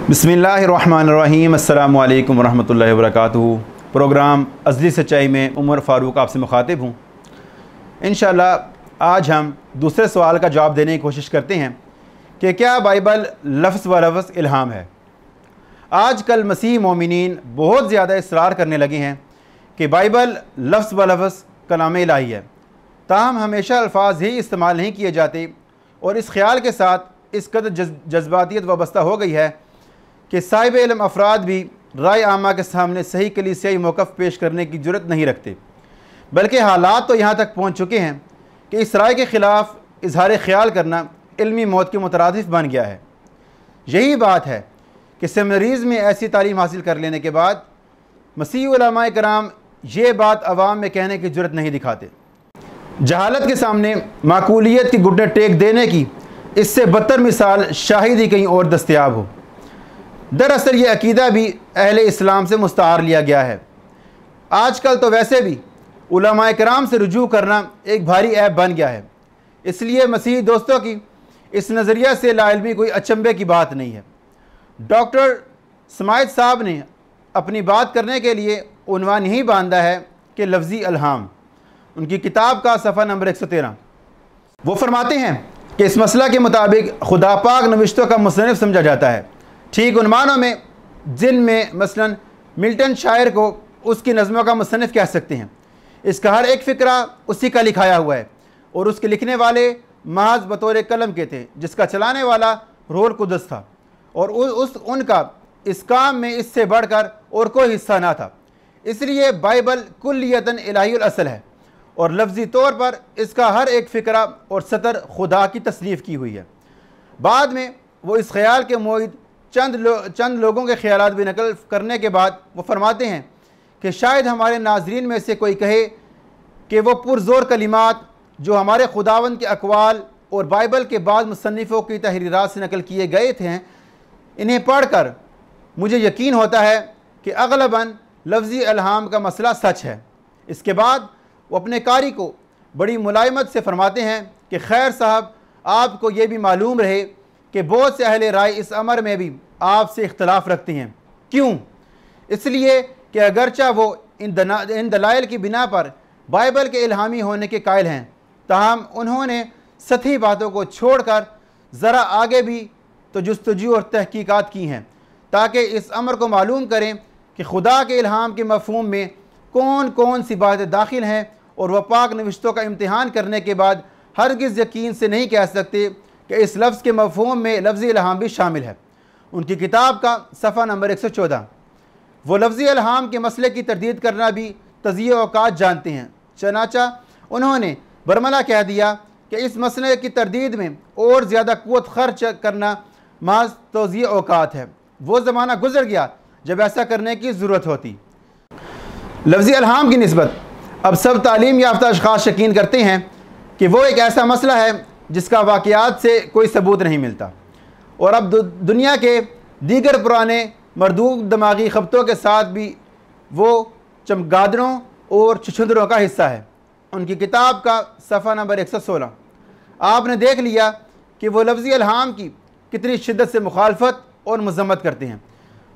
बिस्मिल्लाहिर्रहमानिर्रहीम। अस्सलामु अलैकुम वरहमतुल्लाहि वबरकातुहू। प्रोग्राम अज़ली सच्चाई में उमर फ़ारूक आपसे मुखातिब हूँ। इंशाअल्लाह आज हम दूसरे सवाल का जवाब देने की कोशिश करते हैं कि क्या बाइबल लफ्ज़ व लफ्ज़ इल्हाम है। आज कल मसीह मोमिनीन बहुत ज़्यादा इसरार करने लगे हैं कि बाइबल लफ्ज़ व लफ्ज़ कलाम इलाही है, ताहम हमेशा अल्फाज ही इस्तेमाल नहीं किए जाते और इस ख़्याल के साथ इस कदर जज्बातियत वाबस्ता हो गई है कि साहिब इल्म अफराद भी राय आमा के सामने सही कलीसियाई मौक़िफ़ पेश करने की जुर्रत नहीं रखते, बल्कि हालात तो यहाँ तक पहुँच चुके हैं कि इस राय के ख़िलाफ़ इजहार ख्याल करना इल्मी मौत के मुतरादिफ़ बन गया है। यही बात है कि सेमिनरीज़ में ऐसी तालीम हासिल कर लेने के बाद मसीह उलमाए कराम ये बात अवाम में कहने की जुर्रत नहीं दिखाते। जहालत के सामने माकूलियत की घुटने टेक देने की इससे बदतर मिसाल शायद ही कहीं और दस्तयाब हो। दरअसल ये अकीदा भी अहले इस्लाम से मुस्तार लिया गया है। आजकल तो वैसे भी उलमाए कराम से रुजू करना एक भारी ऐब बन गया है, इसलिए मसीही दोस्तों की इस नज़रिया से लाइल्मी कोई अचंभे की बात नहीं है। डॉक्टर समाइद साहब ने अपनी बात करने के लिए उन्वान यही बांधा है कि लफ्ज़ी अल्हाम। उनकी किताब का सफ़ा नंबर 113 वो फरमाते हैं कि इस मसला के मुताबिक खुदा पाक नविश्तों का मुसन्निफ़ समझा जाता है, ठीक उन मानों में जिनमें मसलन मिल्टन शायर को उसकी नज़मों का मुसन्निफ़ कह सकते हैं। इसका हर एक फ़िक्रा उसी का लिखाया हुआ है और उसके लिखने वाले महज बतौर कलम के थे, जिसका चलाने वाला रूहुल कुद्दस था और उनका इस काम में इससे बढ़कर और कोई हिस्सा ना था। इसलिए बाइबल कुल्लियतन इलाहीउल असल है और लफ्ज़ी तौर पर इसका हर एक फ़िक्रा और सतर खुदा की तसनीफ़ की हुई है। बाद में वो इस ख्याल के मोइद चंद लोगों के ख्यालात भी नकल करने के बाद वो फरमाते हैं कि शायद हमारे नाजरीन में से कोई कहे कि वो पुरज़ोर कलिमात जो हमारे खुदावंद के अक़वाल और बाइबल के बाद मुसन्निफ़ों की तहरीरात से नकल किए गए थे, इन्हें पढ़कर मुझे यकीन होता है कि अग़लबन लफ्ज़ी अल्हाम का मसला सच है। इसके बाद वो अपने कारी को बड़ी मुलायमत से फरमाते हैं कि खैर साहब, आपको ये भी मालूम रहे कि बहुत से अहले राय इस अमर में भी आपसे इख्तलाफ रखते हैं। क्यों? इसलिए कि अगरचा वो इन दलाइल की बिना पर बाइबल के इल्हामी होने के कायल हैं, ताहम उन्होंने सतही बातों को छोड़कर ज़रा आगे भी तो जुस्तजू और तहकीकात की हैं, ताकि इस अमर को मालूम करें कि खुदा के इल्हाम के मफ़हूम में कौन कौन सी बातें दाखिल हैं और वह पाक नविश्तों का इम्तिहान करने के बाद हरगिज़ यकीन से नहीं कह सकते कि इस लफ्ज़ के मफ़हूम में लफ्ज़ी इल्हाम भी शामिल है। उनकी किताब का सफ़ा नंबर 114 वो लफ्ज़ी इल्हाम के मसले की तरदीद करना भी तज़य्ये औकात जानते हैं, चनाचा उन्होंने बरमला कह दिया कि इस मसले की तरदीद में और ज़्यादा क़ुव्वत खर्च करना महज़ तज़य्ये औकात है। वो ज़माना गुज़र गया जब ऐसा करने की ज़रूरत होती। लफ्ज़ी इल्हाम की निस्बत अब सब तालीम याफ्ता अशख़ास यकीन करते हैं कि वो एक ऐसा मसला है जिसका वाक़यात से कोई सबूत नहीं मिलता और अब दुनिया के दीगर पुराने मरदूद दिमागी खबतों के साथ भी वो चमगादड़ों और छुछुंदरों का हिस्सा है। उनकी किताब का सफ़ा नंबर 116 आपने देख लिया कि वो लफ्ज़ी इल्हाम की कितनी शिद्दत से मुखालफत और मज़म्मत करते हैं।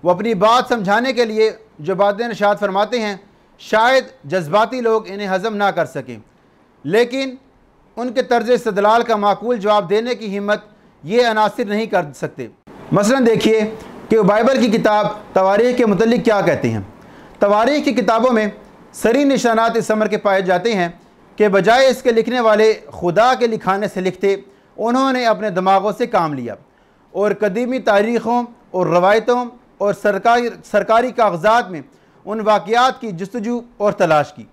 वो अपनी बात समझाने के लिए जो बातें इरशाद फरमाते हैं, शायद जज्बाती लोग इन्हें हज़म ना कर सकें, लेकिन उनके तर्ज़ इस्तदलाल का माकूल जवाब देने की हिम्मत ये अनासिर नहीं कर सकते। मसलन देखिए कि वो बाइबल की किताब तवारीख़ के मुतल्लिक़ क्या कहते हैं। तवारीख़ की किताबों में सरी निशानात इस अमर के पाए जाते हैं कि बजाय इसके लिखने वाले खुदा के लिखाने से लिखते, उन्होंने अपने दिमागों से काम लिया और कदीमी तारीख़ों और रवायतों और सरकारी कागज़ात में उन वाक़यात की जस्तजू और तलाश की।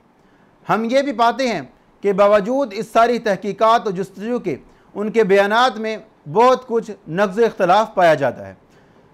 हम ये भी पाते हैं कि बावजूद इस सारी तहकीकात और जस्तजू के उनके बयानात में बहुत कुछ नक़्ज़ इख्तलाफ पाया जाता है।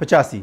85۔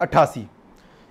88۔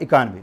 91۔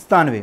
97۔